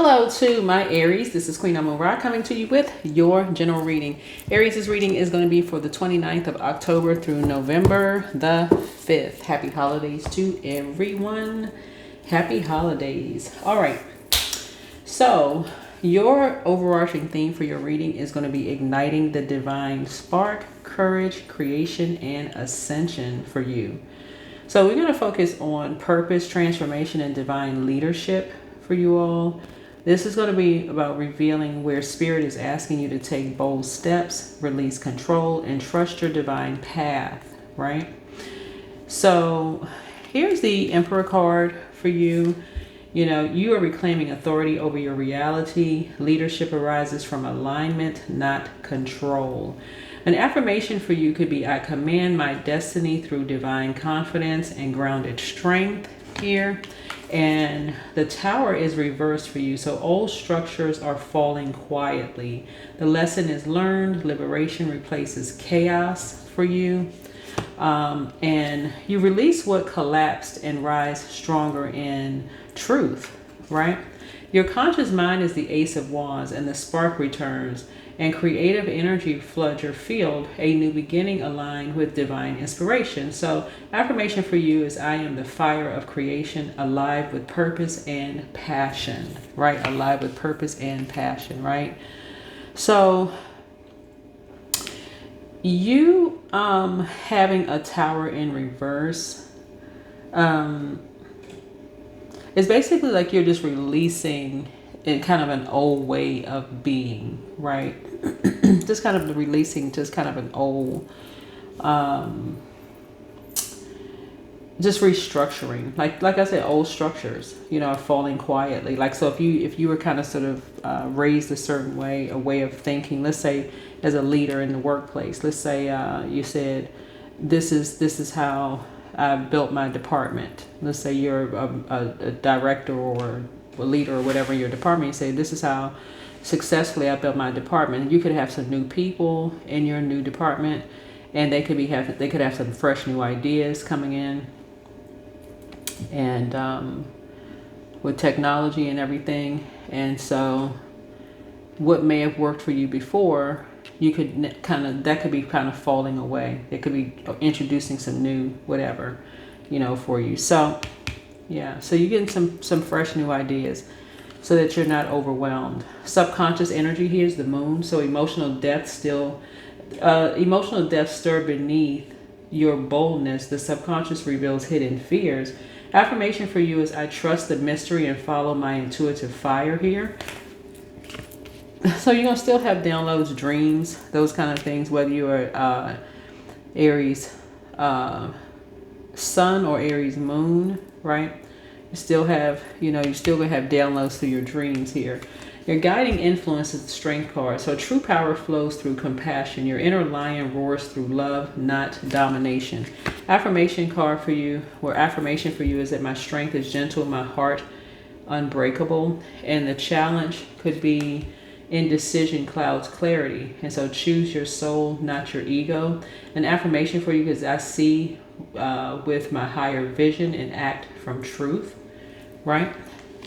Hello to my Aries. This is Queen Amora coming to you with your general reading. Aries' reading is going to be for the 29th of October through November the 5th. Happy holidays to everyone. Happy holidays. All right. So your overarching theme for your reading is going to be igniting the divine spark, courage, creation, and ascension for you. So we're going to focus on purpose, transformation, and divine leadership for you all. This is going to be about revealing where spirit is asking you to take bold steps, release control, and trust your divine path, right? So here's the Emperor card for you. You know, you are reclaiming authority over your reality. Leadership arises from alignment, not control. An affirmation for you could be, I command my destiny through divine confidence and grounded strength here. And the Tower is reversed for you. So old structures are falling quietly. The lesson is learned. Liberation replaces chaos for you. And you release what collapsed and rise stronger in truth, right? Your conscious mind is the Ace of Wands, and the spark returns, and creative energy floods your field, a new beginning aligned with divine inspiration. So affirmation for you is, I am the fire of creation, alive with purpose and passion, right? Alive with purpose and passion, right? So you having a Tower in reverse, it's basically like you're just releasing in kind of an old way of being, right? Just kind of releasing just kind of an old, just restructuring. Like I said, old structures, you know, are falling quietly. Like, so if you were kind of sort of raised a certain way, a way of thinking, let's say as a leader in the workplace, let's say you said, this is how I built my department. Let's say you're a director or a leader or whatever in your department. You say, this is how successfully I built my department. You could have some new people in your new department, and they could have some fresh new ideas coming in, and with technology and everything. And so what may have worked for you before, you could that could be kind of falling away. It could be introducing some new whatever, you know, for you. So yeah, so you're getting some fresh new ideas so that you're not overwhelmed. Subconscious energy here is the moon. So emotional depth stir beneath your boldness. The subconscious reveals hidden fears. Affirmation for you is, I trust the mystery and follow my intuitive fire here. So you're going to still have downloads, dreams, those kind of things, whether you're Aries sun or Aries moon, right? You still have, you know, you're still going to have downloads through your dreams here. Your guiding influence is the Strength card. So true power flows through compassion. Your inner lion roars through love, not domination. Affirmation card for you, or affirmation for you, is that my strength is gentle, my heart unbreakable. And the challenge could be, indecision clouds clarity. And so choose your soul, not your ego. An affirmation for you is, I see with my higher vision and act from truth, right?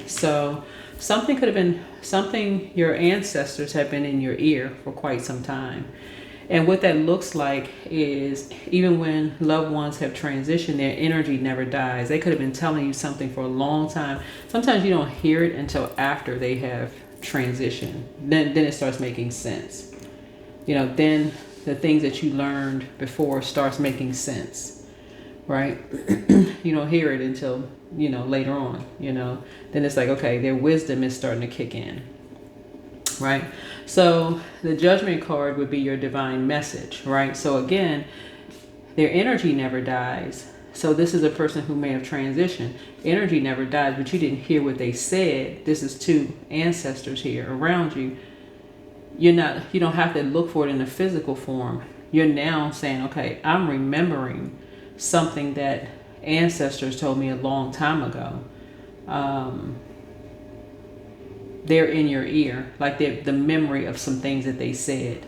So something could have been something your ancestors have been in your ear for quite some time. And what that looks like is, even when loved ones have transitioned, their energy never dies. They could have been telling you something for a long time. Sometimes you don't hear it until after they have transitioned. Then it starts making sense. You know, then the things that you learned before starts making sense, right? You don't hear it until, you know, later on, you know. Then it's like, okay, their wisdom is starting to kick in, right? So the Judgment card would be your divine message, right? So again, their energy never dies. So this is a person who may have transitioned. Energy never dies, but you didn't hear what they said. This is two ancestors here around you. You don't have to look for it in a physical form. You're now saying, okay, I'm remembering something that ancestors told me a long time ago. They're in your ear, like the memory of some things that they said.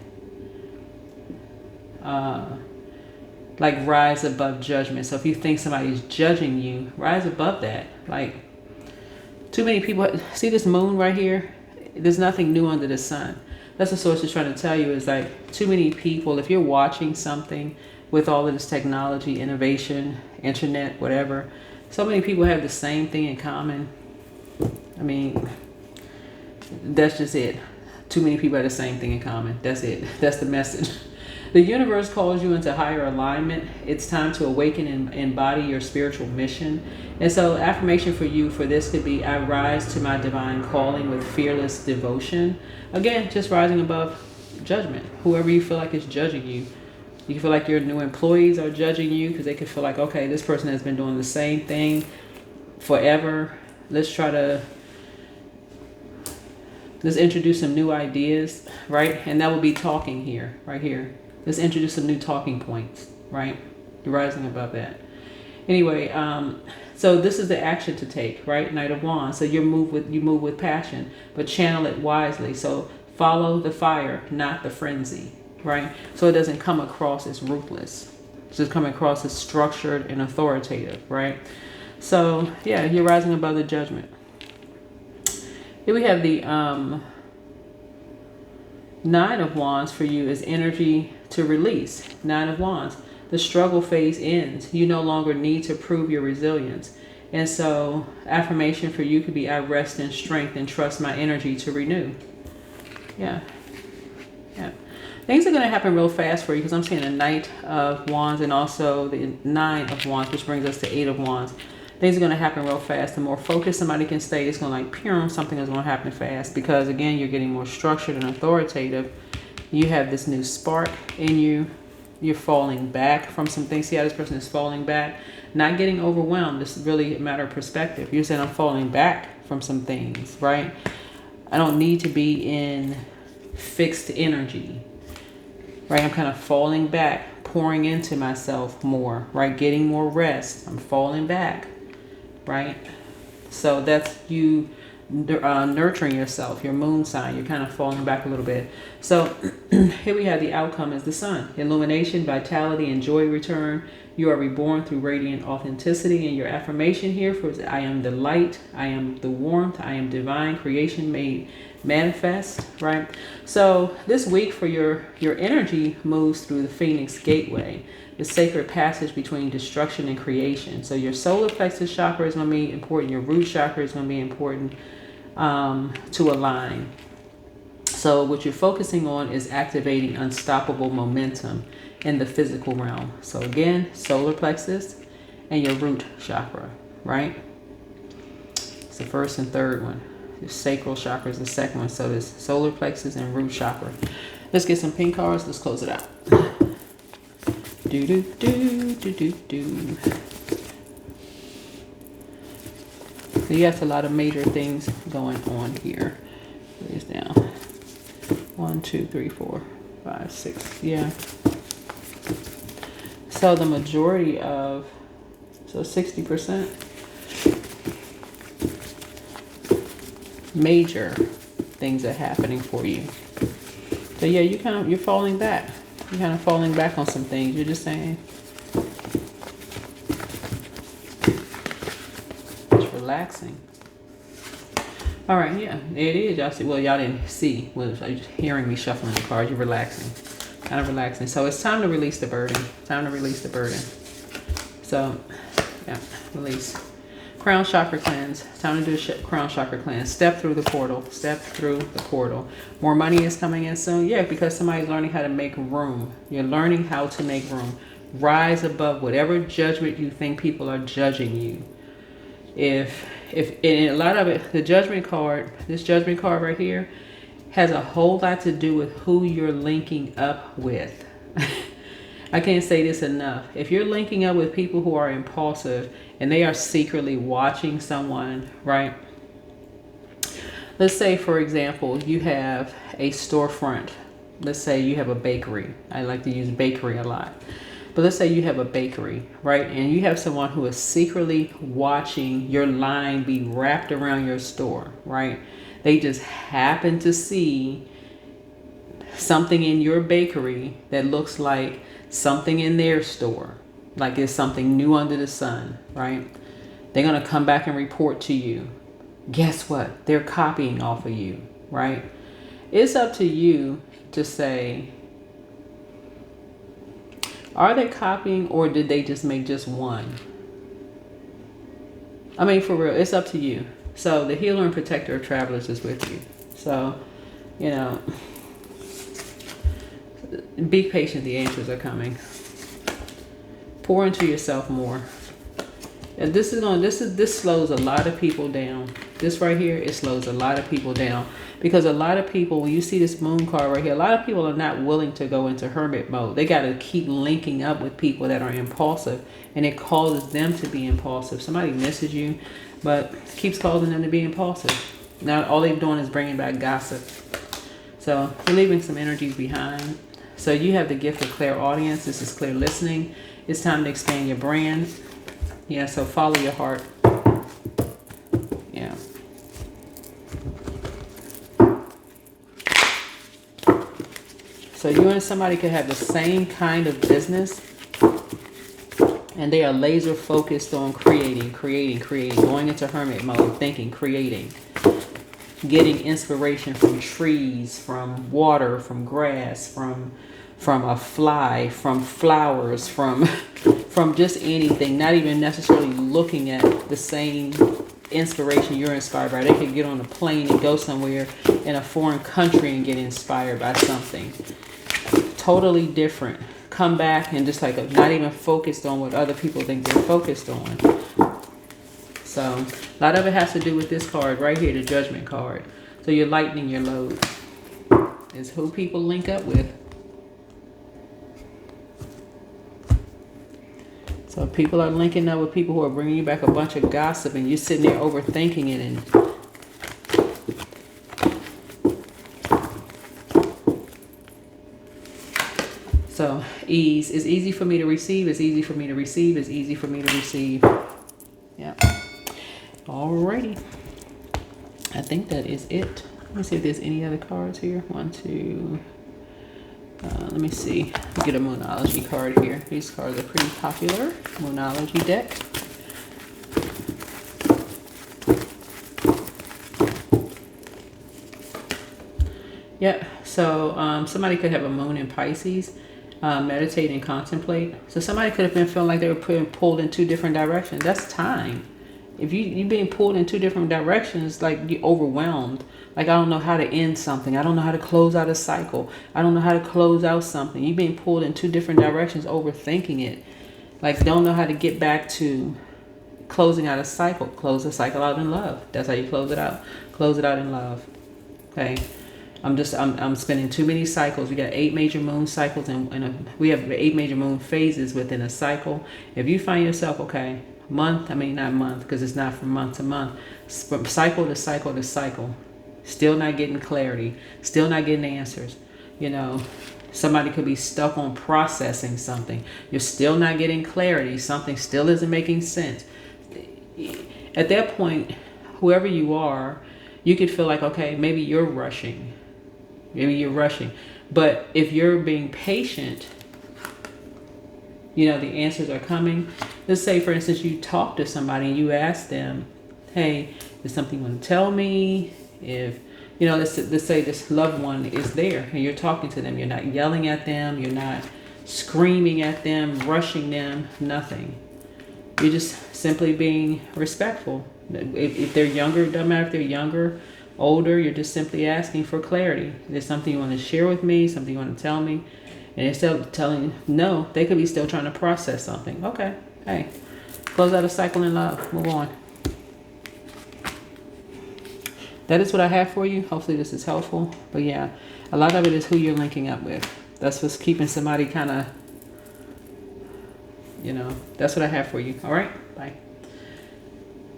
Like, rise above judgment. So if you think somebody's judging you, rise above that. Like, Too many people see this moon right here. There's nothing new under the sun. That's what source is trying to tell you, is like too many people, if you're watching something with all of this technology, innovation, internet, whatever, so many people have the same thing in common. I mean, that's just it. Too many people have the same thing in common. That's it. That's the message. The universe calls you into higher alignment. It's time to awaken and embody your spiritual mission. And so affirmation for you for this could be, I rise to my divine calling with fearless devotion. Again, just rising above judgment. Whoever you feel like is judging you. You feel like your new employees are judging you because they could feel like, okay, this person has been doing the same thing forever. Let's introduce some new ideas, right? And that will be talking here, right here. Let's introduce some new talking points, right? You're rising above that. Anyway, so this is the action to take, right? Knight of Wands. So you move with passion, but channel it wisely. So follow the fire, not the frenzy, right? So it doesn't come across as ruthless. It's just coming across as structured and authoritative, right? So yeah, you're rising above the judgment. Here we have the Nine of Wands for you is energy to release. Nine of Wands. The struggle phase ends. You no longer need to prove your resilience. And so affirmation for you could be, I rest in strength and trust my energy to renew. Yeah. Yeah. Things are going to happen real fast for you because I'm seeing a Knight of Wands and also the Nine of Wands, which brings us to Eight of Wands. Things are going to happen real fast. The more focused somebody can stay, it's going to like, something is going to happen fast because, again, you're getting more structured and authoritative. You have this new spark in you. You're falling back from some things. See how this person is falling back? Not getting overwhelmed. This is really a matter of perspective. You're saying, I'm falling back from some things, right? I don't need to be in fixed energy, right? I'm kind of falling back, pouring into myself more, right? Getting more rest. I'm falling back. Right? So that's you nurturing yourself, your moon sign. You're kind of falling back a little bit. So here we have the outcome is the sun. Illumination, vitality, and joy return. You are reborn through radiant authenticity. And your affirmation here for I am the light, I am the warmth, I am divine creation made manifest, right? So this week for your energy moves through the Phoenix Gateway, the sacred passage between destruction and creation. So your solar plexus chakra is going to be important. Your root chakra is going to be important to align. So what you're focusing on is activating unstoppable momentum in the physical realm. So again, solar plexus and your root chakra, right? It's the first and third one. Your sacral chakra is the second one. So it's solar plexus and root chakra. Let's get some pink cards. Let's close it out. Do do do do do do. So you have a lot of major things going on here. Put these down. 1, 2, 3, 4, 5, 6. Yeah. So the majority of, so 60% major things are happening for you. So yeah, you're falling back. You're kind of falling back on some things. You're just saying, it's relaxing. All right, yeah, it is. Y'all see? Well, y'all didn't see. Well, you're just hearing me shuffling the cards. You're relaxing, kind of relaxing. So it's time to release the burden. Time to release the burden. So, yeah, release. Crown chakra cleanse. Time to do a crown chakra cleanse. Step through the portal. Step through the portal. More money is coming in soon. Yeah, because somebody's learning how to make room. You're learning how to make room. Rise above whatever judgment you think people are judging you. If and a lot of it, the judgment card, this judgment card right here, has a whole lot to do with who you're linking up with. I can't say this enough. If you're linking up with people who are impulsive and they are secretly watching someone, right? Let's say, for example, you have a storefront. Let's say you have a bakery. I like to use bakery a lot. But let's say you have a bakery, right? And you have someone who is secretly watching your line be wrapped around your store, right? They just happen to see something in your bakery that looks like something in their store, like it's something new under the sun, right? They're going to come back and report to you. guess what? They're copying off of you, right? It's up to you to say, are they copying, or did they just make just one? I mean, for real, it's up to you. So the healer and protector of travelers is with you. So, you know, be patient. The answers are coming. Pour into yourself more. And this slows a lot of people down. This right here, it slows a lot of people down, because a lot of people, when you see this moon card right here, a lot of people are not willing to go into hermit mode. They got to keep linking up with people that are impulsive, and it causes them to be impulsive. Somebody misses you, but keeps causing them to be impulsive. Now all they're doing is bringing back gossip. So you're leaving some energies behind. So you have the gift of clairaudience. This is clear listening. It's time to expand your brand. Yeah, so follow your heart. Yeah. So you and somebody could have the same kind of business, and they are laser focused on creating, going into hermit mode, thinking, creating, getting inspiration from trees, from water, from grass, from a fly, from flowers, from just anything, not even necessarily looking at the same inspiration you're inspired by. They could get on a plane and go somewhere in a foreign country and get inspired by something totally different. Come back and just like not even focused on what other people think they're focused on. So a lot of it has to do with this card right here, the Judgment card. So you're lightening your load. Is who people link up with. So people are linking up with people who are bringing you back a bunch of gossip, and you're sitting there overthinking it. And so ease. It's easy for me to receive. It's easy for me to receive. It's easy for me to receive. Yeah. Alrighty. I think that is it. Let me see if there's any other cards here. One, two. Let me see. Get a Moonology card here. These cards are pretty popular. Moonology deck. Yep. So somebody could have a moon in Pisces. Meditate and contemplate. So somebody could have been feeling like they were pulled in two different directions. That's time. If you're being pulled in two different directions, like you're overwhelmed. Like, I don't know how to end something. I don't know how to close out a cycle. I don't know how to close out something. You're being pulled in two different directions, overthinking it. Like, don't know how to get back to closing out a cycle. Close the cycle out in love. That's how you close it out. Close it out in love. Okay. I'm spinning too many cycles. We got 8 major moon cycles, and we have 8 major moon phases within a cycle. If you find yourself, okay, not month, because it's not from month to month, from cycle to cycle to cycle, still not getting clarity, still not getting answers. You know, somebody could be stuck on processing something. You're still not getting clarity. Something still isn't making sense. At that point, whoever you are, you could feel like, okay, maybe you're rushing. Maybe you're rushing. But if you're being patient, you know, the answers are coming. Let's say, for instance, you talk to somebody and you ask them, hey, is something you want to tell me? If, you know, let's say this loved one is there and you're talking to them. You're not yelling at them. You're not screaming at them, rushing them, nothing. You're just simply being respectful. If they're younger, it doesn't matter if they're younger, older, you're just simply asking for clarity. There's something you want to share with me, something you want to tell me. And instead of telling no, they could be still trying to process something. Okay, hey, close out a cycle in love. Move on. That is what I have for you. Hopefully this is helpful. But yeah, a lot of it is who you're linking up with. That's what's keeping somebody kind of, you know, that's what I have for you. All right, bye.